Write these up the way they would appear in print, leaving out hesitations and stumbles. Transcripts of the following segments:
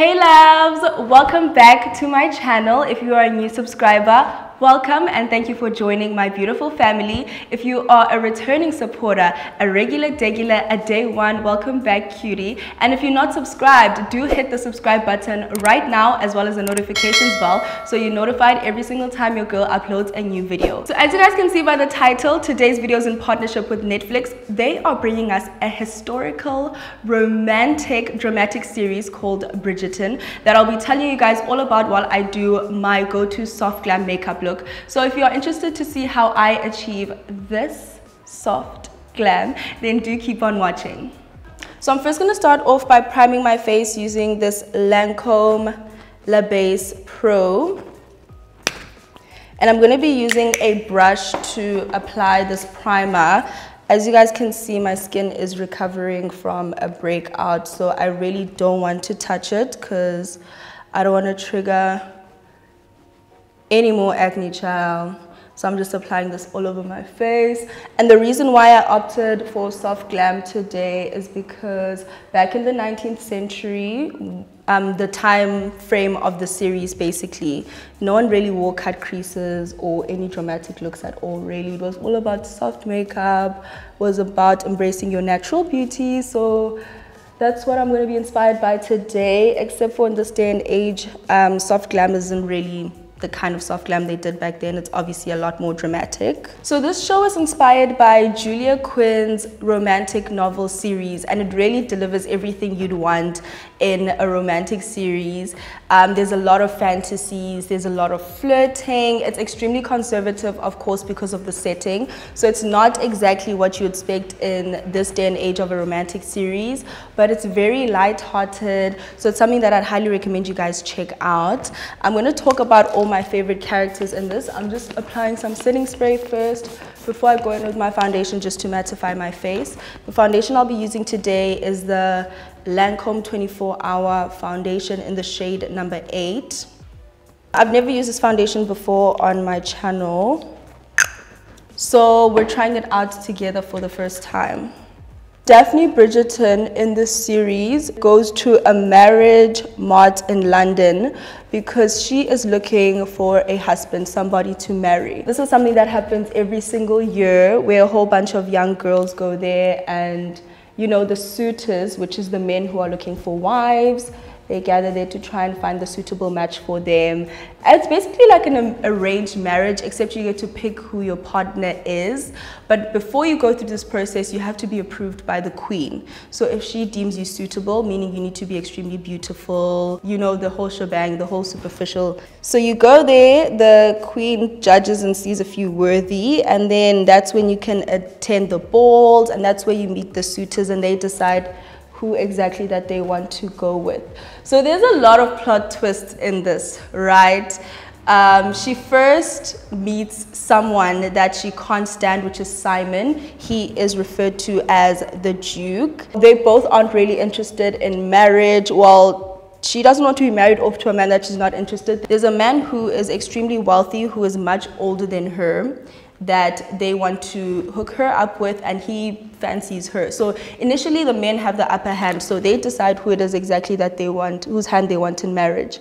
Hey loves, welcome back to my channel. If you are a new subscriber, welcome and thank you for joining my beautiful family. If you are a returning supporter, a regular, a day one, welcome back cutie. And if you're not subscribed, do hit the subscribe button right now as well as the notifications bell so you're notified every single time your girl uploads a new video. So as you guys can see by the title, today's video is in partnership with Netflix. They are bringing us a historical, romantic, dramatic series called Bridgerton that I'll be telling you guys all about while I do my go-to soft glam makeup look. So if you are interested to see how I achieve this soft glam, then do keep on watching. So I'm first going to start off by priming my face using this Lancôme Base Pro. And I'm going to be using a brush to apply this primer. As you guys can see, my skin is recovering from a breakout, so I really don't want to touch it because I don't want to trigger any more acne, child. So I'm just applying this all over my face. And the reason why I opted for soft glam today is because back in the 19th century, the time frame of the series, basically, no one really wore cut creases or any dramatic looks at all, really. It was all about soft makeup, was about embracing your natural beauty. So that's what I'm going to be inspired by today, except for in this day and age, soft glam isn't really the kind of soft glam they did back then. It's obviously a lot more dramatic. So this show is inspired by Julia Quinn's romantic novel series, and it really delivers everything you'd want in a romantic series. There's a lot of fantasies, there's a lot of flirting. It's extremely conservative, of course, because of the setting. So it's not exactly what you expect in this day and age of a romantic series, but it's very light-hearted. So it's something that I'd highly recommend you guys check out. I'm going to talk about all my favorite characters in this. I'm just applying some setting spray first before I go in with my foundation just to mattify my face. The foundation I'll be using today is the Lancôme 24-Hour Foundation in the shade number 8. I've never used this foundation before on my channel, so we're trying it out together for the first time. Daphne Bridgerton in this series goes to a marriage mart in London because she is looking for a husband, somebody to marry. This is something that happens every single year where a whole bunch of young girls go there, and you know, the suitors, which is the men who are looking for wives, they gather there to try and find the suitable match for them. It's basically like an arranged marriage, except you get to pick who your partner is. But before you go through this process, you have to be approved by the queen. So if she deems you suitable, meaning you need to be extremely beautiful, you know, the whole shebang, the whole superficial. So you go there, the queen judges and sees if you're worthy, and then that's when you can attend the balls, and that's where you meet the suitors and they decide who exactly that they want to go with. So there's a lot of plot twists in this, right? She first meets someone that she can't stand, which is Simon. He is referred to as the Duke. They both aren't really interested in marriage. Well, she doesn't want to be married off to a man that she's not interested. There's a man who is extremely wealthy, who is much older than her, that they want to hook her up with, and he fancies her. So initially the men have the upper hand, so they decide who it is exactly that they want, whose hand they want in marriage.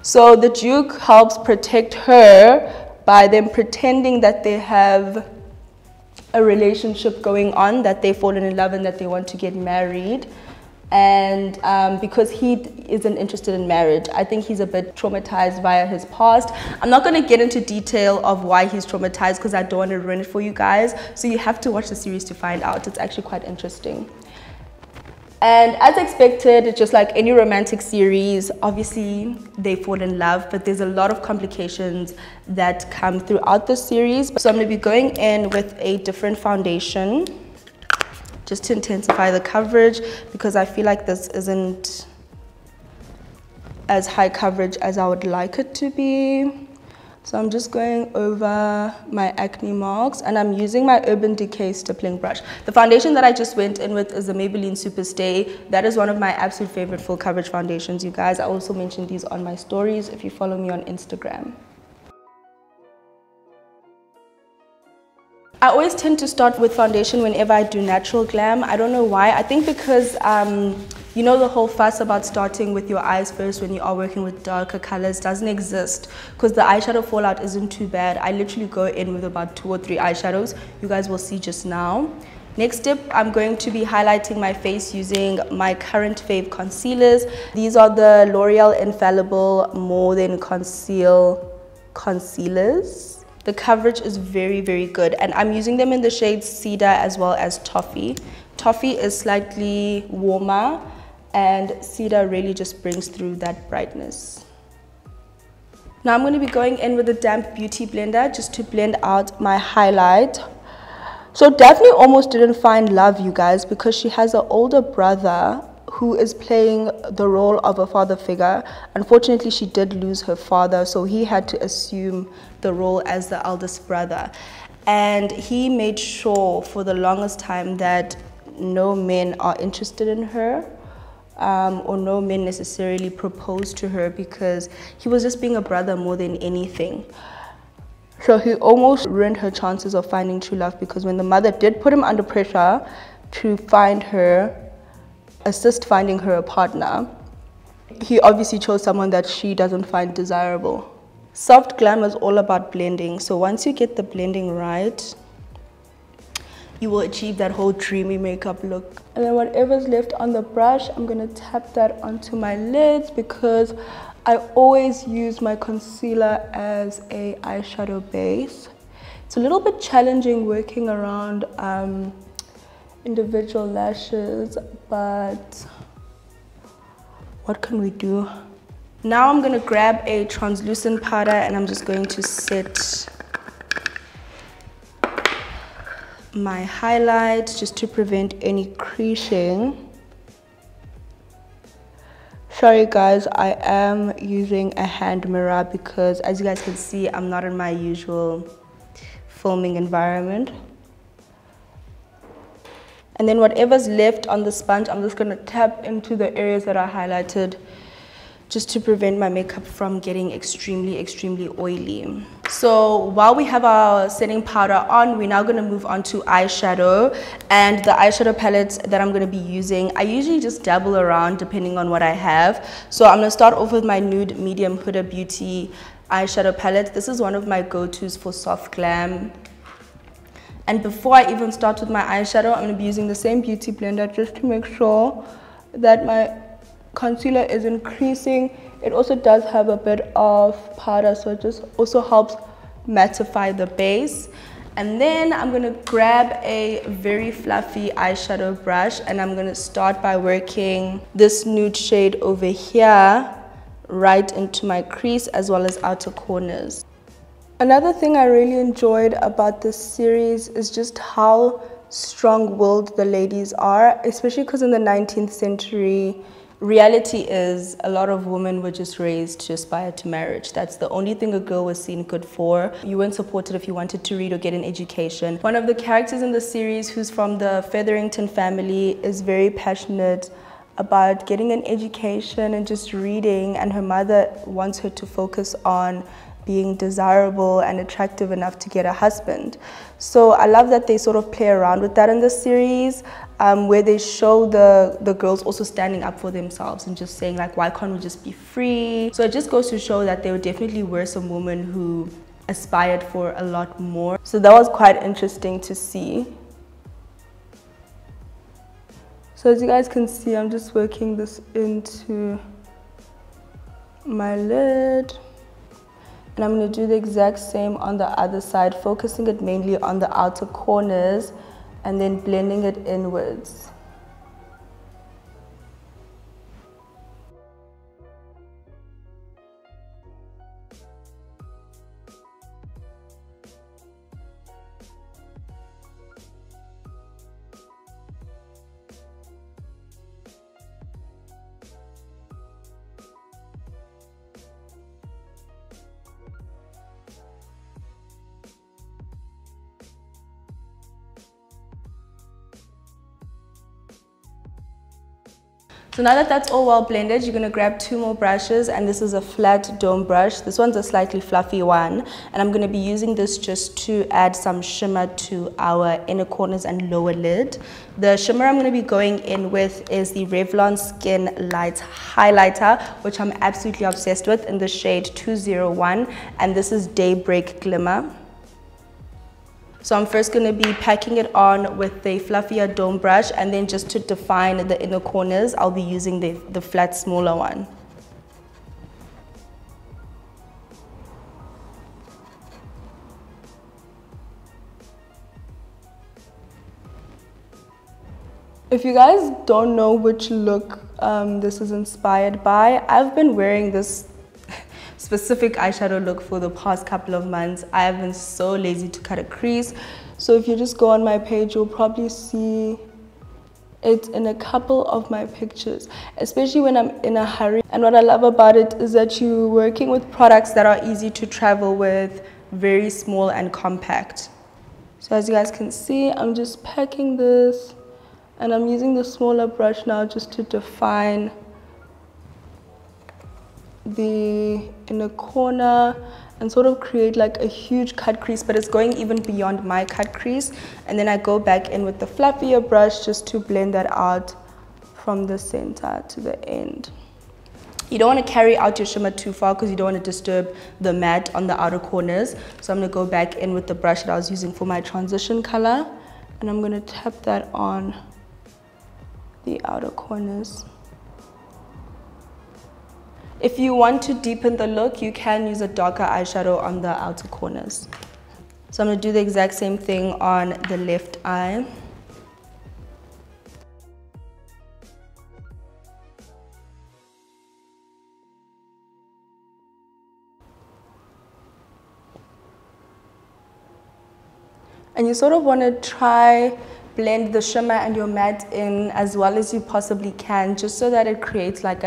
So the Duke helps protect her by them pretending that they have a relationship going on, that they've fallen in love and that they want to get married. And because he isn't interested in marriage, I think he's a bit traumatized via his past. I'm not going to get into detail of why he's traumatized because I don't want to ruin it for you guys. So you have to watch the series to find out. It's actually quite interesting. And as expected, just like any romantic series, obviously they fall in love, but there's a lot of complications that come throughout the series. So I'm going to be going in with a different foundation just to intensify the coverage, because I feel like this isn't as high coverage as I would like it to be. So I'm just going over my acne marks, and I'm using my Urban Decay stippling brush. The foundation that I just went in with is the Maybelline Superstay. That is one of my absolute favorite full coverage foundations, you guys. I also mentioned these on my stories if you follow me on Instagram. I always tend to start with foundation whenever I do natural glam. I don't know why. I think because You know, the whole fuss about starting with your eyes first when you are working with darker colors doesn't exist, because the eyeshadow fallout isn't too bad. I literally go in with about 2 or 3 eyeshadows. You guys will see just now. Next step, I'm going to be highlighting my face using my current fave concealers. These are the L'Oreal Infallible More Than Conceal concealers. The coverage is very, very good, and I'm using them in the shades Cedar as well as Toffee. Toffee is slightly warmer, and Cedar really just brings through that brightness. Now I'm going to be going in with a damp beauty blender just to blend out my highlight. So Daphne almost didn't find love, you guys, because she has an older brother who is playing the role of a father figure. Unfortunately, she did lose her father, so he had to assume the role as the eldest brother. And he made sure for the longest time that no men are interested in her, or no men necessarily propose to her, because he was just being a brother more than anything. So he almost ruined her chances of finding true love, because when the mother did put him under pressure to find her, assist finding her a partner, he obviously chose someone that she doesn't find desirable. Soft glam is all about blending. So once you get the blending right, you will achieve that whole dreamy makeup look. And then whatever's left on the brush, I'm going to tap that onto my lids, because I always use my concealer as a eyeshadow base. It's a little bit challenging working around individual lashes, but what can we do? Now I'm going to grab a translucent powder, and I'm just going to set my highlight just to prevent any creasing. Sorry guys, I am using a hand mirror because, as you guys can see, I'm not in my usual filming environment. And then whatever's left on the sponge, I'm just going to tap into the areas that I highlighted, just to prevent my makeup from getting extremely oily. So while we have our setting powder on, we're now going to move on to eyeshadow. And the eyeshadow palettes that I'm going to be using, I usually just dabble around depending on what I have. So I'm going to start off with my Nude Medium Huda Beauty eyeshadow palette. This is one of my go-tos for soft glam. And before I even start with my eyeshadow, I'm going to be using the same beauty blender just to make sure that my concealer is increasing. It also does have a bit of powder, so it just also helps mattify the base. And then I'm going to grab a very fluffy eyeshadow brush, and I'm going to start by working this nude shade over here right into my crease as well as outer corners. Another thing I really enjoyed about this series is just how strong-willed the ladies are, especially because in the 19th century, reality is a lot of women were just raised to aspire to marriage. That's the only thing a girl was seen good for. You weren't supported if you wanted to read or get an education. One of the characters in the series, who's from the Featherington family, is very passionate about getting an education and just reading, and her mother wants her to focus on being desirable and attractive enough to get a husband. So I love that they sort of play around with that in the series, where they show the girls also standing up for themselves and just saying like, why can't we just be free? So it just goes to show that there definitely were some women who aspired for a lot more. So that was quite interesting to see. So as you guys can see, I'm just working this into my lid. And I'm going to do the exact same on the other side, focusing it mainly on the outer corners and then blending it inwards. So now that that's all well blended, you're going to grab 2 more brushes, and this is a flat dome brush. This one's a slightly fluffy one, and I'm going to be using this just to add some shimmer to our inner corners and lower lid. The shimmer I'm going to be going in with is the Revlon SkinLights highlighter, which I'm absolutely obsessed with, in the shade 201, and this is Daybreak Glimmer. So I'm first going to be packing it on with the fluffier dome brush, and then just to define the inner corners, I'll be using the flat, smaller one. If you guys don't know which look this is inspired by, I've been wearing this specific eyeshadow look for the past couple of months. I have been so lazy to cut a crease, so if you just go on my page, you'll probably see it in a couple of my pictures, especially when I'm in a hurry. And what I love about it is that you're working with products that are easy to travel with, very small and compact. So as you guys can see, I'm just packing this, and I'm using the smaller brush now just to define the inner corner and sort of create like a huge cut crease, but it's going even beyond my cut crease. And then I go back in with the fluffier brush just to blend that out from the center to the end. You don't want to carry out your shimmer too far because you don't want to disturb the matte on the outer corners. So I'm going to go back in with the brush that I was using for my transition color, and I'm going to tap that on the outer corners. If you want to deepen the look, you can use a darker eyeshadow on the outer corners. So I'm going to do the exact same thing on the left eye. And you sort of want to try blend the shimmer and your matte in as well as you possibly can, just so that it creates like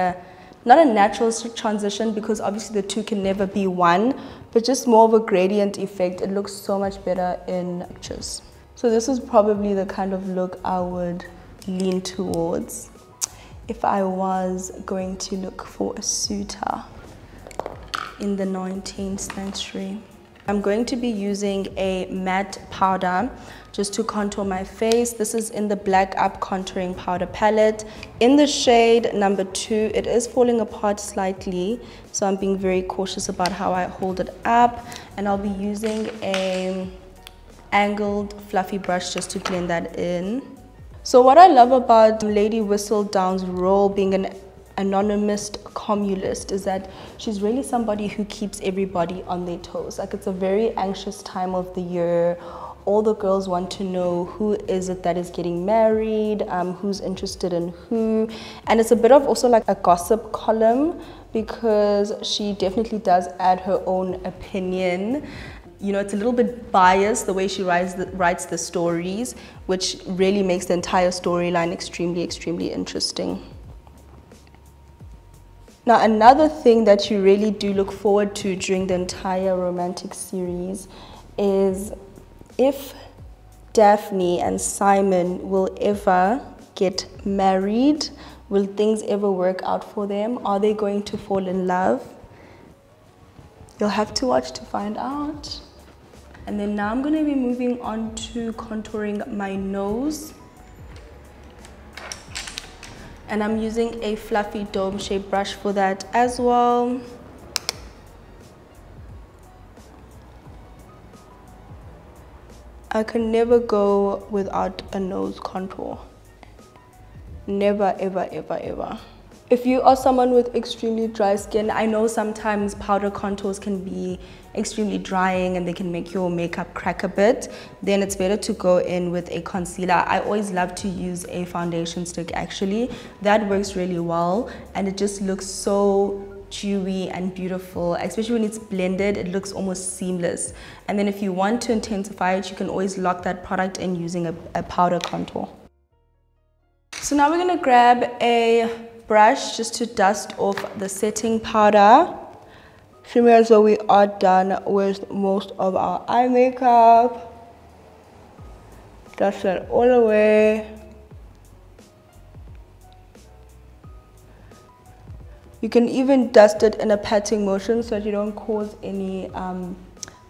not a natural transition, because obviously the two can never be one, but just more of a gradient effect. It looks so much better in pictures. So this is probably the kind of look I would lean towards if I was going to look for a suitor in the 19th century. I'm going to be using a matte powder just to contour my face. This is in the Black Up Contouring Powder Palette in the shade number 2. It is falling apart slightly, so I'm being very cautious about how I hold it up. And I'll be using a angled fluffy brush just to blend that in. So what I love about Lady Whistledown's role being an anonymous commulist is that she's really somebody who keeps everybody on their toes. Like, it's a very anxious time of the year. All the girls want to know who is it that is getting married, who's interested in who. And it's a bit of also like a gossip column, because she definitely does add her own opinion. You know, it's a little bit biased the way she writes the stories, which really makes the entire storyline extremely, extremely interesting. Now, another thing that you really do look forward to during the entire romantic series is if Daphne and Simon will ever get married. Will things ever work out for them? Are they going to fall in love? You'll have to watch to find out. And then now I'm going to be moving on to contouring my nose. And I'm using a fluffy dome shaped brush for that as well. I can never go without a nose contour. Never, ever, ever, ever. If you are someone with extremely dry skin, I know sometimes powder contours can be extremely drying and they can make your makeup crack a bit. Then it's better to go in with a concealer. I always love to use a foundation stick actually. That works really well and it just looks so dewy and beautiful, especially when it's blended. It looks almost seamless. And then if you want to intensify it, you can always lock that product in using a powder contour. So now we're going to grab a brush just to dust off the setting powder. Shimmer, so we are done with most of our eye makeup. Dust that all away. You can even dust it in a patting motion so that you don't cause any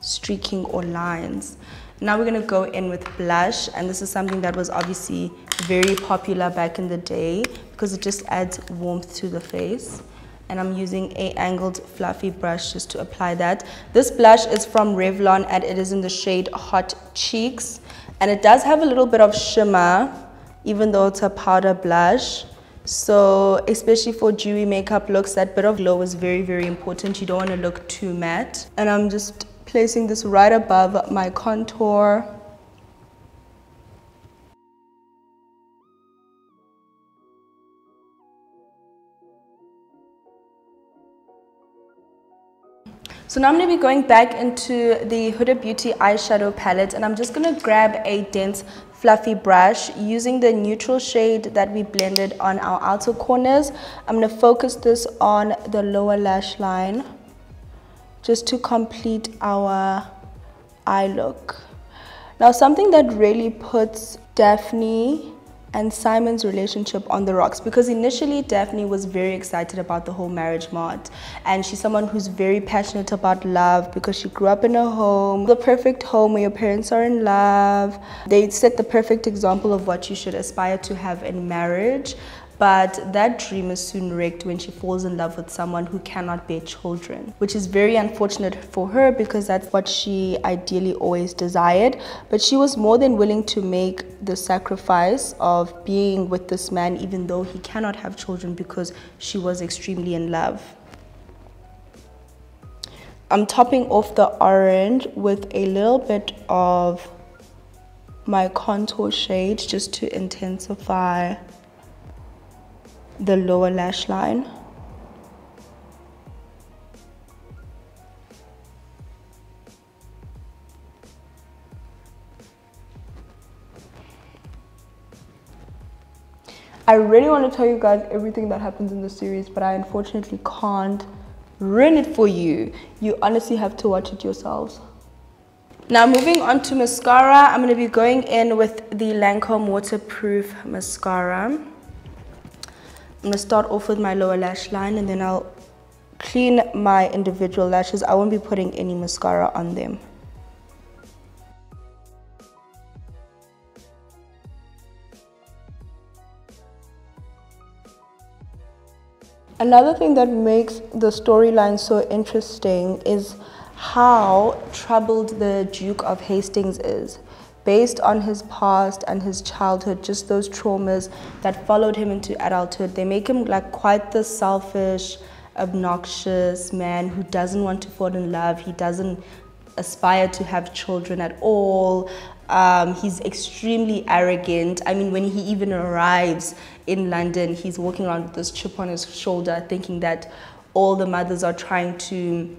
streaking or lines. Now we're going to go in with blush, and this is something that was obviously very popular back in the day because it just adds warmth to the face. And I'm using a angled fluffy brush just to apply that. This blush is from Revlon and it is in the shade Hot Cheeks, and it does have a little bit of shimmer even though it's a powder blush. So especially for dewy makeup looks, that bit of glow is very, very important. You don't want to look too matte. And I'm just placing this right above my contour. So now I'm going to be going back into the Huda Beauty eyeshadow palette, and I'm just going to grab a dense fluffy brush using the neutral shade that we blended on our outer corners. I'm going to focus this on the lower lash line just to complete our eye look. Now, something that really puts Daphne and Simon's relationship on the rocks, because initially Daphne was very excited about the whole marriage mart, and she's someone who's very passionate about love because she grew up in a home, the perfect home where your parents are in love. They set the perfect example of what you should aspire to have in marriage. But that dream is soon wrecked when she falls in love with someone who cannot bear children, which is very unfortunate for her because that's what she ideally always desired. But she was more than willing to make the sacrifice of being with this man even though he cannot have children because she was extremely in love. I'm topping off the orange with a little bit of my contour shade just to intensify the lower lash line. I really want to tell you guys everything that happens in the series, but I unfortunately can't ruin it for you. You honestly have to watch it yourselves. Now moving on to mascara, I'm going to be going in with the Lancôme waterproof mascara. I'm going to start off with my lower lash line and then I'll clean my individual lashes. I won't be putting any mascara on them. Another thing that makes the storyline so interesting is how troubled the Duke of Hastings is. Based on his past and his childhood, just those traumas that followed him into adulthood, they make him like quite the selfish, obnoxious man who doesn't want to fall in love. He doesn't aspire to have children at all. He's extremely arrogant. I mean, when he even arrives in London, he's walking around with this chip on his shoulder thinking that all the mothers are trying to,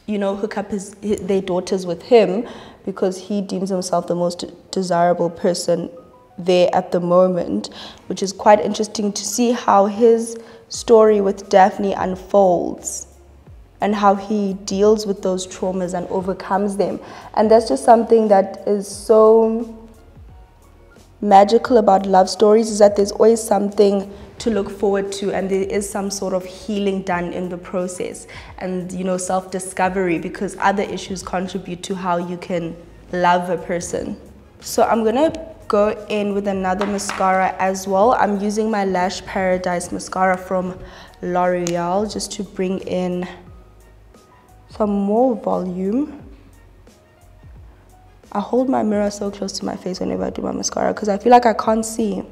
you know, hook up their daughters with him because he deems himself the most desirable person there at the moment, which is quite interesting to see how his story with Daphne unfolds and how he deals with those traumas and overcomes them. And that's just something that is so magical about love stories, is that there's always something to look forward to and there is some sort of healing done in the process and, you know, self-discovery, because other issues contribute to how you can love a person. So I'm gonna go in with another mascara as well. I'm using my Lash Paradise mascara from L'Oreal just to bring in some more volume. I hold my mirror so close to my face whenever I do my mascara because I feel like I can't see.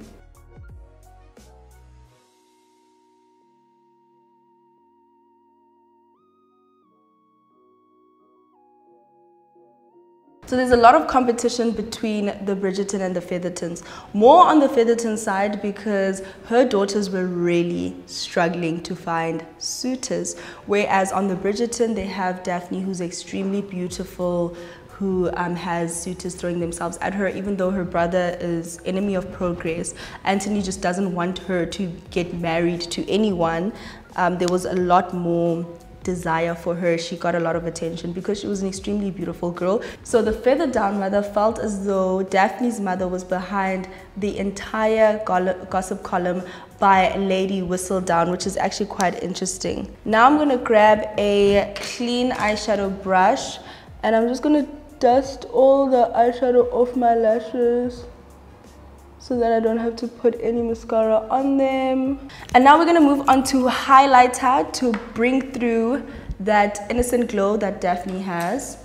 So there's a lot of competition between the Bridgerton and the Feathertons. More on the Featherton side because her daughters were really struggling to find suitors. Whereas on the Bridgerton, they have Daphne, who's extremely beautiful, who has suitors throwing themselves at her, even though her brother is enemy of progress. Anthony just doesn't want her to get married to anyone. There was a lot more desire for her. She got a lot of attention because she was an extremely beautiful girl. So the Feather Down mother felt as though Daphne's mother was behind the entire gossip column by Lady Whistledown, which is actually quite interesting. Now I'm going to grab a clean eyeshadow brush and I'm just going to dust all the eyeshadow off my lashes so that I don't have to put any mascara on them. And now we're going to move on to highlighter to bring through that innocent glow that Daphne has.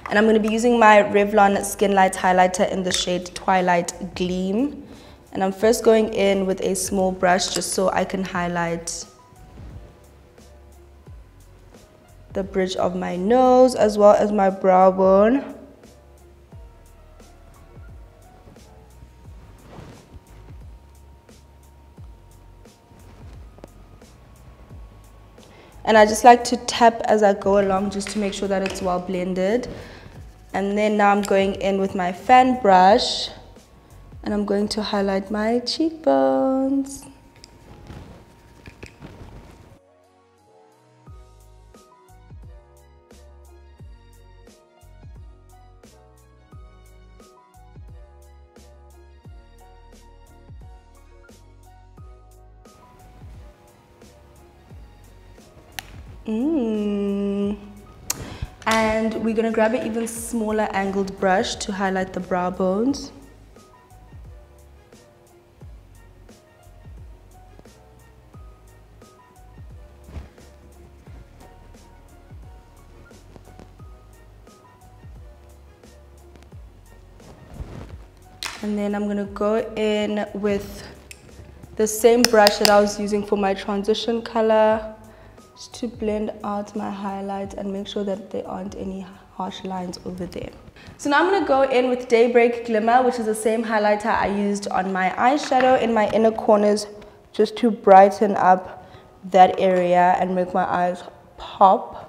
And I'm going to be using my Revlon SkinLights highlighter in the shade Twilight Gleam. And I'm first going in with a small brush just so I can highlight the bridge of my nose as well as my brow bone. And I just like to tap as I go along just to make sure that it's well blended. And then now I'm going in with my fan brush and I'm going to highlight my cheekbones. And we're going to grab an even smaller angled brush to highlight the brow bones. And then I'm going to go in with the same brush that I was using for my transition color, just to blend out my highlights and make sure that there aren't any harsh lines over there. So now I'm going to go in with Daybreak Glimmer, which is the same highlighter I used on my eyeshadow in my inner corners, just to brighten up that area and make my eyes pop.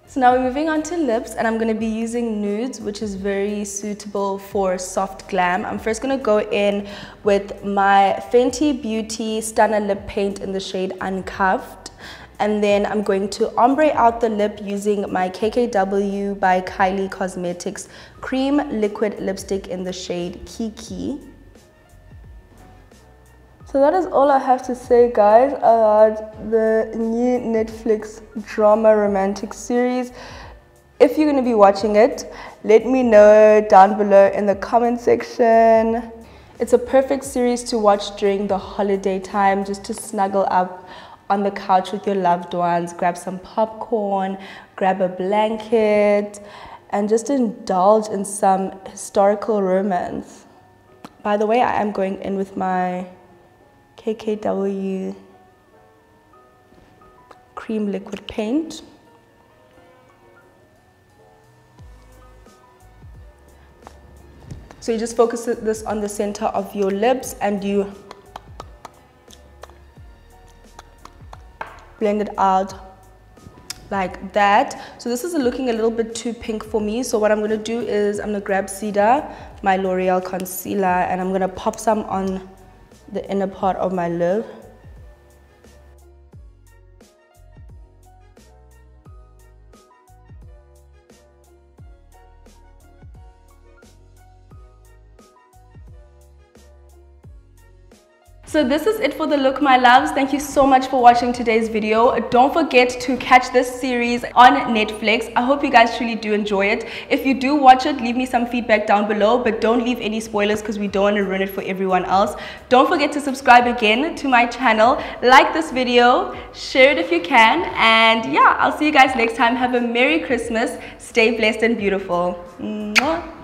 So now we're moving on to lips, and I'm going to be using Nudes, which is very suitable for soft glam. I'm first going to go in with my Fenty Beauty Stunna lip paint in the shade Uncuffed. And then I'm going to ombre out the lip using my KKW by Kylie Cosmetics Cream Liquid Lipstick in the shade Kiki. So that is all I have to say, guys, about the new Netflix drama romantic series. If you're going to be watching it, let me know down below in the comment section. It's a perfect series to watch during the holiday time, just to snuggle up on the couch with your loved ones, grab some popcorn, grab a blanket, and just indulge in some historical romance. By the way, I am going in with my KKW Cream Liquid Paint. So you just focus this on the center of your lips and you blend it out like that. So this is looking a little bit too pink for me. So what I'm going to do is I'm going to grab Cedar, my L'Oreal concealer, and I'm going to pop some on the inner part of my lid. So this is it for the look, my loves. Thank you so much for watching today's video. Don't forget to catch this series on Netflix. I hope you guys truly do enjoy it. If you do watch it, leave me some feedback down below, but don't leave any spoilers because we don't want to ruin it for everyone else. Don't forget to subscribe again to my channel, like this video, share it if you can, and yeah, I'll see you guys next time. Have a Merry Christmas. Stay blessed and beautiful. Mwah.